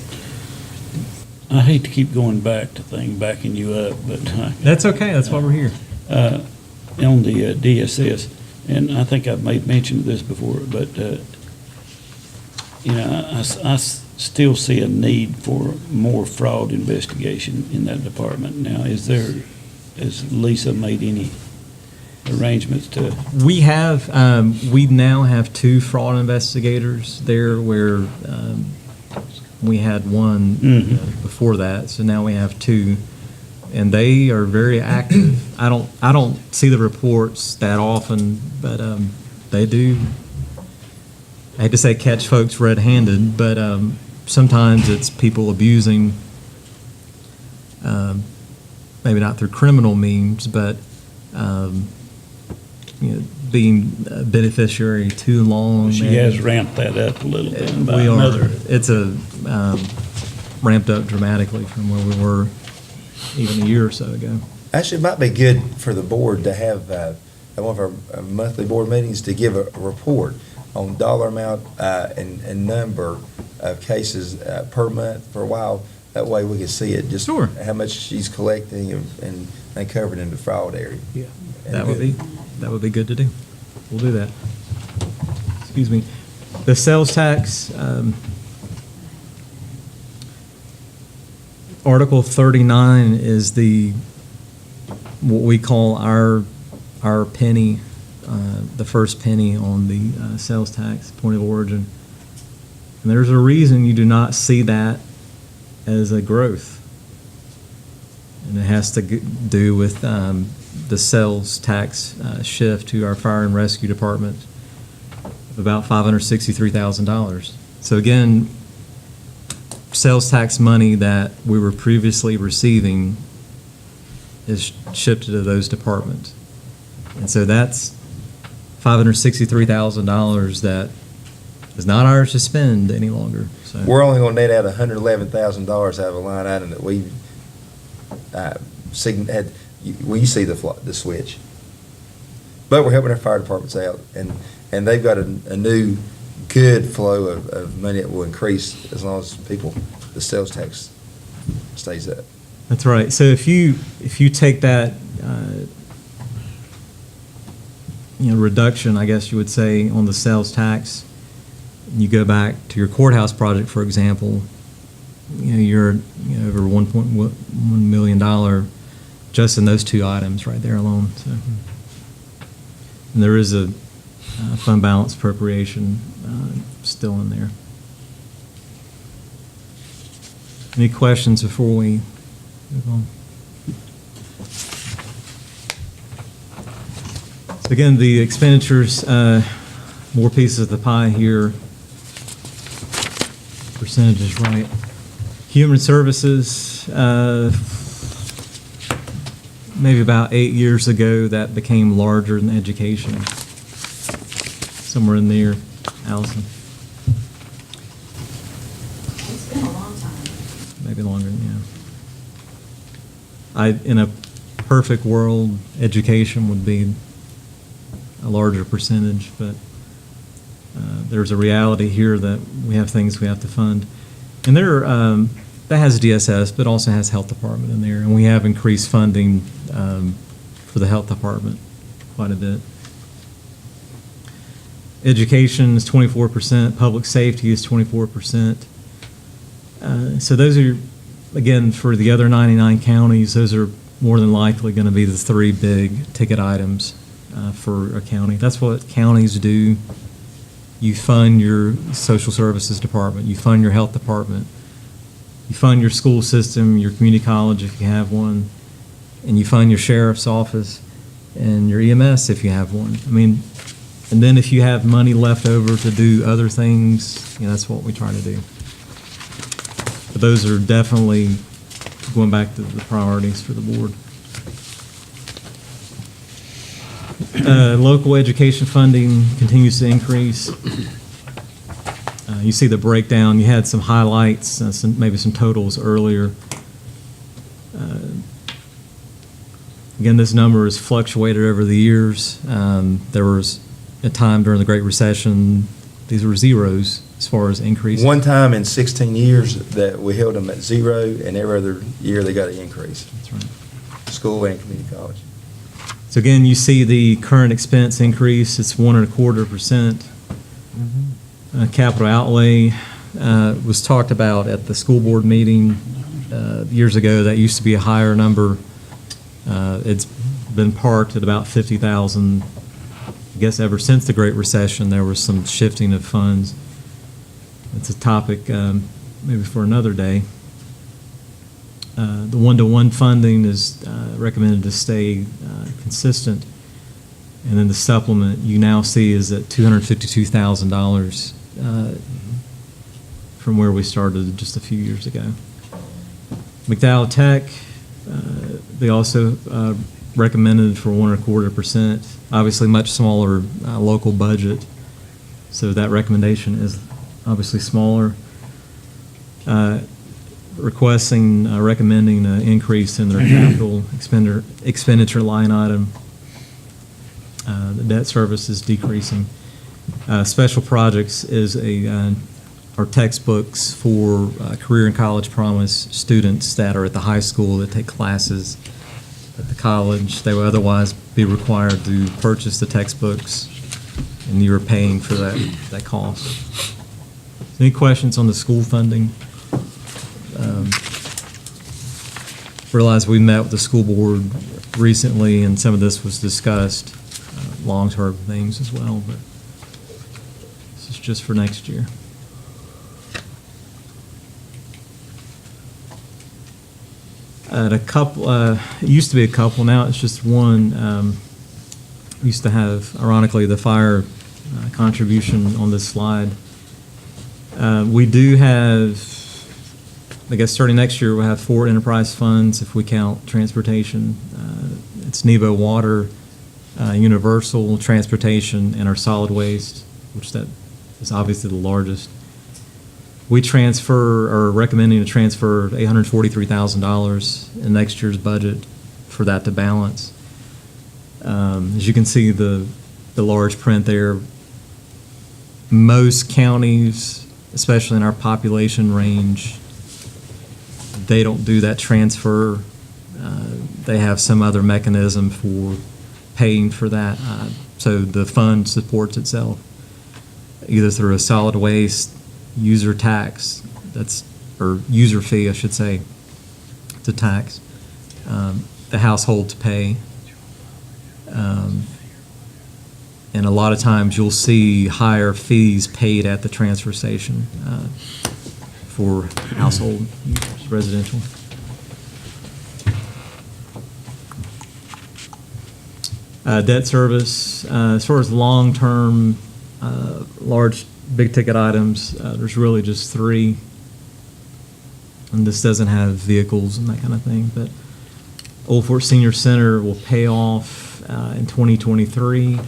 I hate to keep going back to things, backing you up, but That's okay, that's why we're here. on the DSS, and I think I've made mention of this before, but, I still see a need for more fraud investigation in that department. Now, has Lisa made any arrangements to, We now have 2 fraud investigators there where we had one before that, so now we have 2. And they are very active. I don't see the reports that often, but they do. I hate to say catch folks red-handed, but sometimes it's people abusing, maybe not through criminal means, but being a beneficiary too long. she has ramped that up a little bit. by We are. another- It's ramped up dramatically from where we were even a year or so ago. Actually, it might be good for the board to have, at one of our monthly board meetings, to give a report on dollar amount and number of cases per month for a while. That way we can see it, just Sure. how much she's collecting and uncovering in the fraud area. Yeah. And That would be good to do. We'll do that. Excuse me. The sales tax, Article 39 is what we call our penny, the first penny on the sales tax, point of origin. And there's a reason you do not see that as a growth. And it has to do with the sales tax shift to our fire and rescue department of about $563,000. So again, sales tax money that we were previously receiving is shifted to those departments. And so that's $563,000 that is not ours to spend any longer. So We're only gonna net out $111,000 out of a line item that we had, when you see the switch. But we're helping our fire departments out, and they've got a new good flow of money that will increase as long as the sales tax stays up. that's right. So if you take that reduction, I guess you would say, on the sales tax, and you go back to your courthouse project, for example, you're over $1.1 million just in those 2 items right there alone. So, and there is a fund balance appropriation still in there. Any questions before we move on? So again, the expenditures, more pieces of the pie here. Percentages right. Human services, maybe about 8 years ago, that became larger than education. Somewhere in there, Allison, It's been a long time. maybe longer, yeah. In a perfect world, education would be a larger percentage, but there's a reality here that we have things we have to fund. And that has DSS, but also has health department in there, and we have increased funding for the health department quite a bit. Education is 24%, public safety is 24%. So those are, again, for the other 99 counties, those are more than likely going to be the 3 big ticket items for a county. That's what counties do. You fund your social services department, you fund your health department, you fund your school system, your community college if you have one, and you fund your sheriff's office and your EMS if you have one. I mean, and then if you have money left over to do other things, that's what we try to do. But those are definitely going back to the priorities for the board. Local education funding continues to increase. You see the breakdown. You had some highlights, maybe some totals earlier. Again, this number has fluctuated over the years. There was a time during the Great Recession, these were zeros as far as increase. One time in 16 years that we held them at zero, and every other year they got an increase, That's right. school and community college. So again, you see the current expense increase, it's 1.25%. Capital outlay was talked about at the school board meeting years ago. That used to be a higher number. It's been parked at about 50,000. I guess ever since the Great Recession, there was some shifting of funds. It's a topic maybe for another day. The one-to-one funding is recommended to stay consistent. And then the supplement you now see is at $252,000 from where we started just a few years ago. McDowell Tech, they also recommended for 1.25%. Obviously, much smaller local budget, so that recommendation is obviously smaller. Recommending an increase in their capital expenditure line item. The debt service is decreasing. Special projects is our textbooks for career and college promise students that are at the high school that take classes at the college. They would otherwise be required to purchase the textbooks, and you're paying for that cost. Any questions on the school funding? Realize we met with the school board recently, and some of this was discussed, long-term things as well, but this is just for next year. At a couple, it used to be a couple, now it's just one. We used to have, ironically, the fire contribution on this slide. We do have, I guess starting next year, we'll have 4 enterprise funds if we count transportation. It's Nebo Water, Universal Transportation, and our solid waste, which that is obviously the largest. We are recommending to transfer $843,000 in next year's budget for that to balance. As you can see, the large print there, most counties, especially in our population range, they don't do that transfer. They have some other mechanism for paying for that. So the fund supports itself either through a solid waste user tax, or user fee, I should say. It's a tax. The households pay. And a lot of times you'll see higher fees paid at the transfer station for household users, residential. Debt service, as far as long-term, large, big-ticket items, there's really just 3. And this doesn't have vehicles and that kind of thing, but Old Fort Senior Center will pay off in 2023.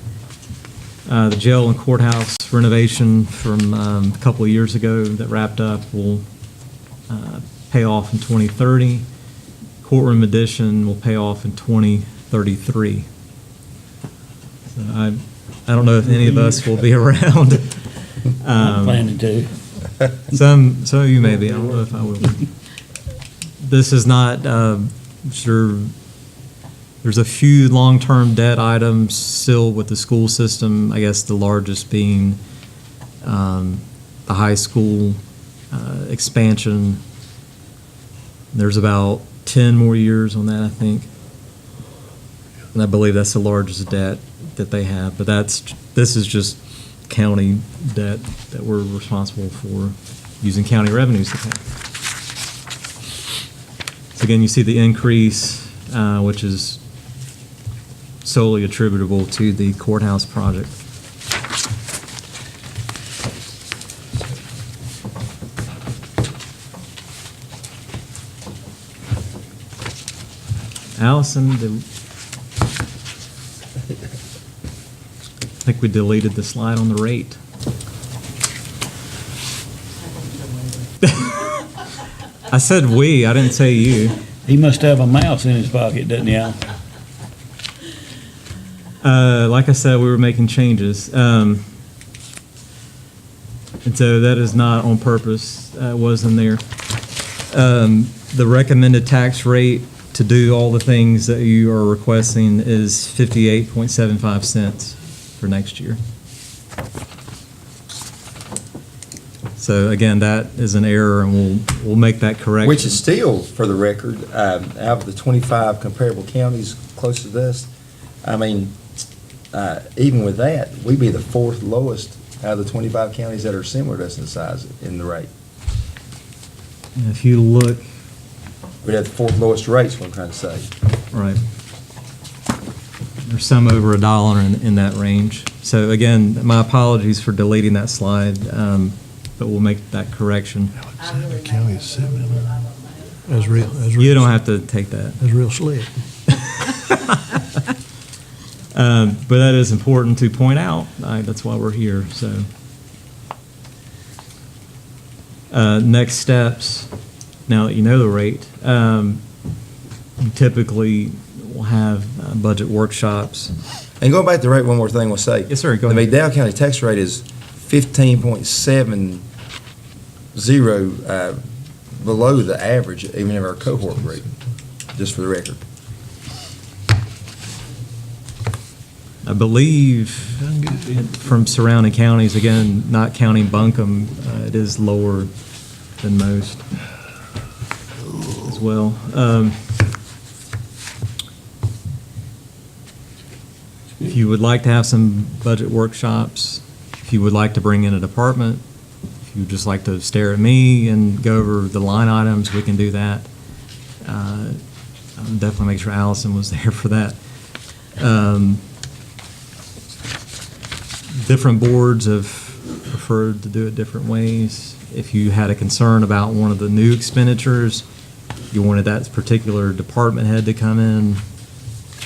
The jail and courthouse renovation from a couple of years ago that wrapped up will pay off in 2030. Courtroom addition will pay off in 2033. So I don't know if any of us will be around. I'm planning to. Some of you may be. I don't know if I will be. This is not sure. There's a few long-term debt items still with the school system. I guess the largest being the high school expansion. There's about 10 more years on that, I think. And I believe that's the largest debt that they have. But this is just county debt that we're responsible for using county revenues to pay. So again, you see the increase, which is solely attributable to the courthouse project. Allison, I think we deleted the slide on the rate. I said we, I didn't say you. He must have a mouse in his pocket, doesn't he, Al? Like I said, we were making changes. And so that is not on purpose, wasn't there. The recommended tax rate to do all the things that you are requesting is 58.75 cents for next year. So again, that is an error, and we'll make that correction. Which is still, for the record, out of the 25 comparable counties closest to us, I mean, even with that, we'd be the fourth lowest out of the 25 counties that are similar to us in size in the rate. And if you look, We'd have the fourth lowest rates, what I'm trying to say. right, there's some over $1 in that range. So again, my apologies for deleting that slide, but we'll make that correction. Alexander County is sitting in there. That's real. You don't have to take that. That's real slick. But that is important to point out. That's why we're here, so. Next steps, now that you know the rate, you typically will have budget workshops. And going back to the rate, one more thing we'll say. Yes, sir, go The ahead. McDowell County tax rate is 15.70, below the average, even of our cohort group, just for the record. I believe from surrounding counties, again, not counting Buncombe, it is lower than most as well. If you would like to have some budget workshops, if you would like to bring in a department, if you would just like to stare at me and go over the line items, we can do that. I'll definitely make sure Allison was there for that. Different boards have preferred to do it different ways. If you had a concern about one of the new expenditures, you wanted that particular department head to come in,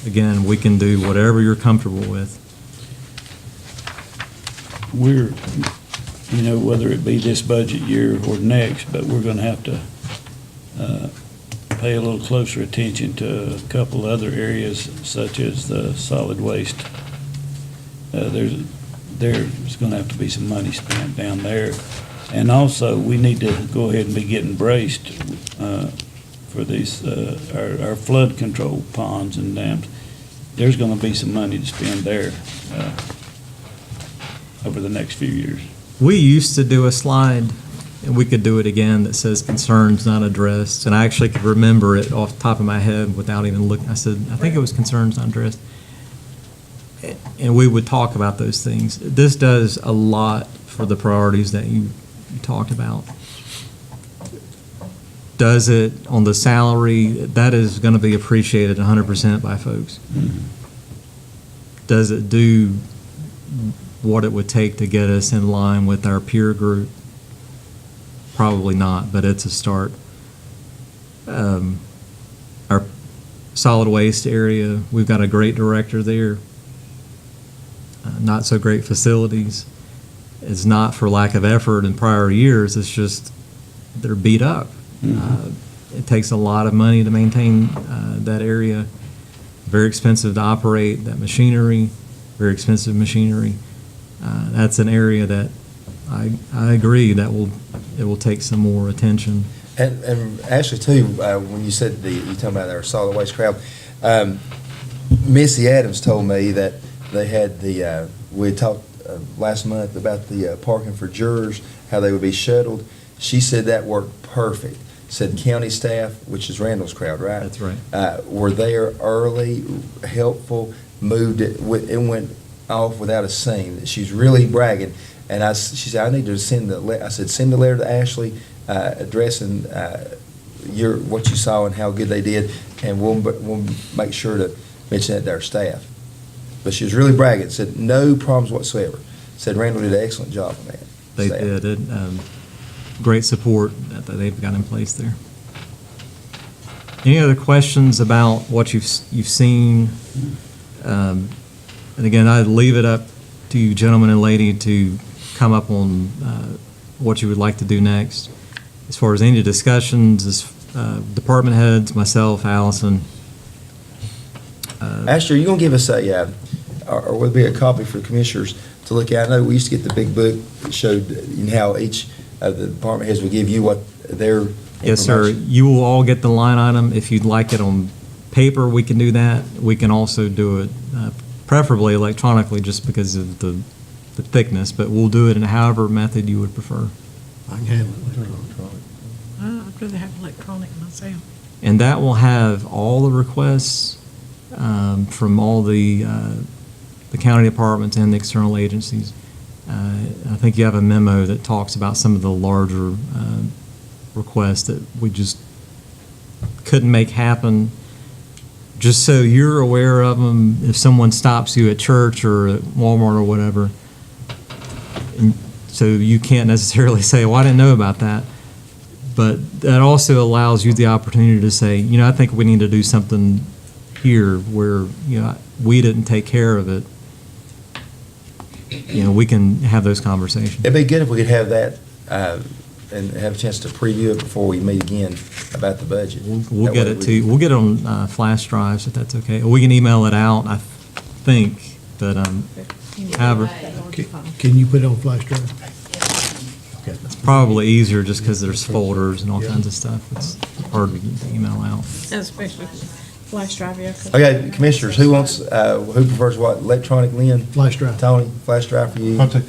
again, we can do whatever you're comfortable with. We're, whether it be this budget year or next, but we're gonna have to pay a little closer attention to a couple other areas, such as the solid waste. There's gonna have to be some money spent down there. And also, we need to go ahead and be getting braced for these, our flood control ponds and dams. There's gonna be some money to spend there over the next few years. We used to do a slide, and we could do it again, that says concerns not addressed. And I actually could remember it off the top of my head without even looking. I said, I think it was concerns not addressed. And we would talk about those things. This does a lot for the priorities that you talked about. Does it on the salary? That is going to be appreciated 100% by folks. Does it do what it would take to get us in line with our peer group? Probably not, but it's a start. Our solid waste area, we've got a great director there. Not so great facilities. It's not for lack of effort in prior years, it's just they're beat up. It takes a lot of money to maintain that area. Very expensive to operate that machinery, very expensive machinery. That's an area that I agree that it will take some more attention. And actually, too, when you said you talking about our solid waste crowd, Missy Adams told me that they had we had talked last month about the parking for jurors, how they would be shuttled. She said that worked perfect. Said county staff, which is Randall's crowd, right? That's right. Were there early, helpful, moved it, it went off without a seam. She's really bragging. And she said, I need to send send a letter to Ashley addressing what you saw and how good they did, and we'll make sure to mention that to our staff. But she was really bragging, said no problems whatsoever. Said Randall did an excellent job on that. They staff. did. Great support that they've got in place there. Any other questions about what you've seen? And again, I'd leave it up to you, gentlemen and lady, to come up on what you would like to do next. As far as any discussions, department heads, myself, Allison. Ashley, are you going to give us a or would be a copy for commissioners to look at. I know we used to get the big book that showed how each of the department heads would give you what their Yes, sir. information. You will all get the line item. If you'd like it on paper, we can do that. We can also do it preferably electronically just because of the thickness, but we'll do it in however method you would prefer. I can handle it. I'd rather have electronic myself. And that will have all the requests from all the county departments and the external agencies. I think you have a memo that talks about some of the larger requests that we just couldn't make happen. Just so you're aware of them, if someone stops you at church or at Walmart or whatever, and so you can't necessarily say, well, I didn't know about that. But that also allows you the opportunity to say, I think we need to do something here where, we didn't take care of it. We can have those conversations. It'd be good if we could have that and have a chance to preview it before we meet again about the budget. We'll That get way it we- to, we'll get it on flash drives if that's okay. Or we can email it out, I think, but however, Can you put it on flash drive? it's probably easier just because there's folders and all kinds of stuff. It's hard to get the email out. Especially flash drive, yeah. Okay, commissioners, who who prefers what, electronic, Lynn? Flash drive. Tony, flash drive for you? I'll take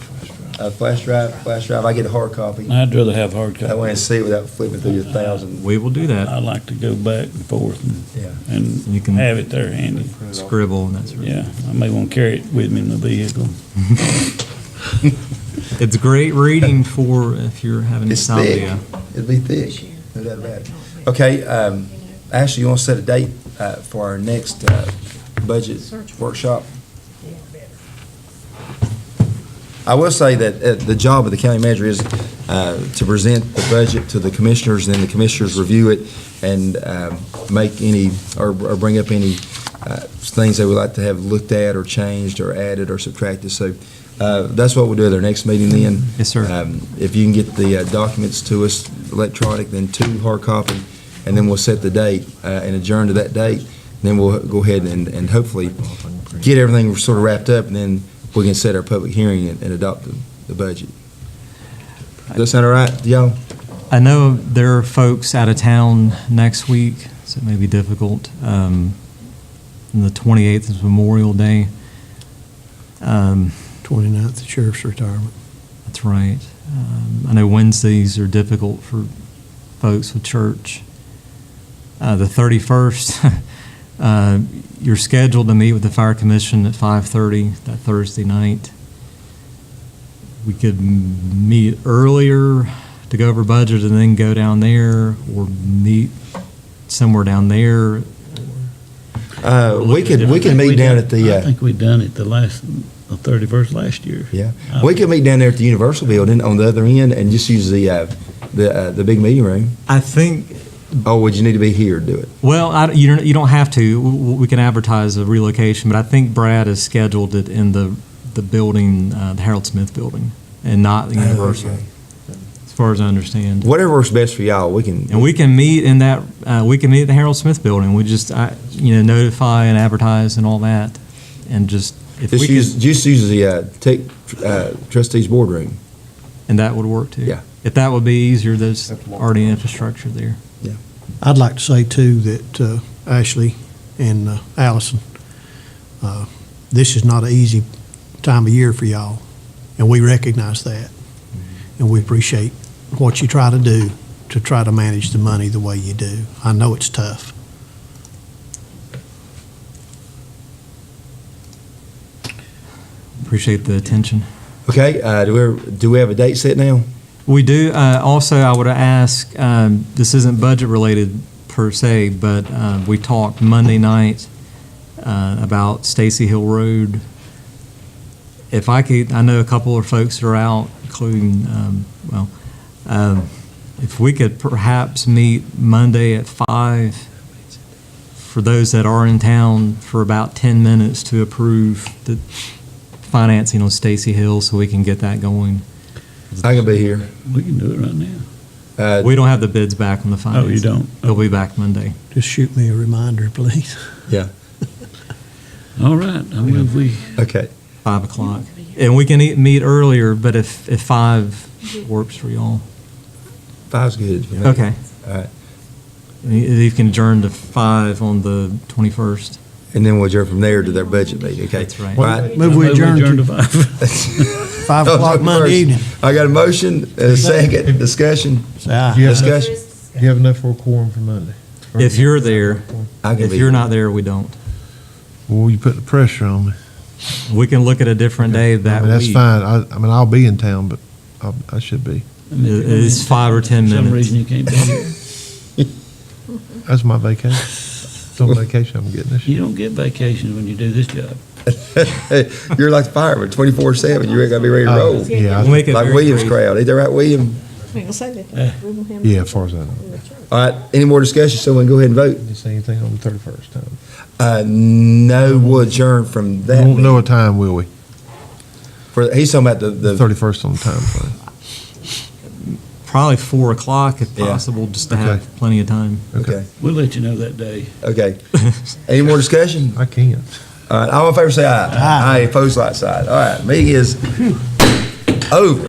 flash drive. Flash drive, I get a hard copy. I'd rather have hard That way I copy. see it without flipping through your 1,000. We will do that. I like to go back and forth Yeah. and You can- have it there handy. Scribble and that sort of Yeah, I may want to carry it with me in the vehicle. It's great reading for if you're having It's thick. insomnia. It'd be thick, no doubt about it. Okay, Ashley, you want to set a date for our next budget workshop? I will say that the job of the county manager is to present the budget to the commissioners, and then the commissioners review it and make any, or bring up any things they would like to have looked at or changed or added or subtracted. So that's what we'll do at our next meeting then. Yes, sir. If you can get the documents to us electronic, then 2 hard copy, and then we'll set the date and adjourn to that date. Then we'll go ahead and hopefully get everything sort of wrapped up, and then we can set our public hearing and adopt the budget. Does that sound all right to y'all? I know there are folks out of town next week, so it may be difficult. And the 28th is Memorial Day. 29th, the sheriff's retirement. That's right. I know Wednesdays are difficult for folks with church. The 31st, you're scheduled to meet with the Fire Commission at 5:30 that Thursday night. We could meet earlier to go over budget and then go down there, or meet somewhere down there. We can meet down at I the, think we done it the 31st last year. yeah, we could meet down there at the Universal Building on the other end and just use the big meeting room. I think, Or would you need to be here to do it? well, you don't have to. We can advertise a relocation, but I think Brad has scheduled it in the building, the Harold Smith building, and not the Universal, Okay. as far as I understand. Whatever works best for y'all, we can. And we can meet in that, we can meet at the Harold Smith building. We just, notify and advertise and all that, and just, if we Just could, use the trustees boardroom. and that would work too. Yeah. If that would be easier, there's already infrastructure there. I'd like to say, too, that Ashley and Allison, this is not an easy time of year for y'all, and we recognize that. And we appreciate what you try to do to try to manage the money the way you do. I know it's tough. Appreciate the attention. Okay, do we have a date set now? We do. Also, I would ask, this isn't budget related per se, but we talked Monday night about Stacy Hill Road. If I could, I know a couple of folks that are out, including, if we could perhaps meet Monday at 5 for those that are in town for about 10 minutes to approve the financing on Stacy Hill so we can get that going. I can be here. We can do it right now. We don't have the bids back on the financing. Oh, you don't? They'll be back Monday. Just shoot me a reminder, please. Yeah. All right, I move we, Okay. 5 o'clock. And we can meet earlier, but if 5 works for y'all. 5's good. for me. Okay. All right. You can adjourn to 5 on the 21st. And then we'll adjourn from there to their budget meeting, okay? That's right. All right. Move we adjourn to five. 5 o'clock Monday evening. I got a motion, and a second, discussion, Say aye. Do you have discussion. Do you have enough for a quorum for Monday? If you're there, I can if be you're there. not there, we don't. Well, you put the pressure on me. We can look at a different day that I mean, that's week. fine. I mean, I'll be in town, but I should be. It's 5 or 10 For some minutes. reason you can't be here. That's my vacation. It's on vacation I'm getting this year. You don't get vacations when you do this job. You're like the fireman, 24/7, you ain't gotta be ready to roll. Yeah, We'll make it Like very Williams brief. crowd, ain't that right, William? I ain't gonna say that. yeah, as far as I know. All right, any more discussion, so we can go ahead and vote? Did you say anything on the 31st time? No, we'll adjourn from We that. won't know a meeting. time, will we? He's talking about The the 31st on the time frame. Probably 4 o'clock if Yeah. possible, just to Okay. have plenty of time. okay, We'll let you know that day. okay. Any more discussion? I can't. All right, all in favor say aye. Aye. Opposed, like side. All right, meeting is over.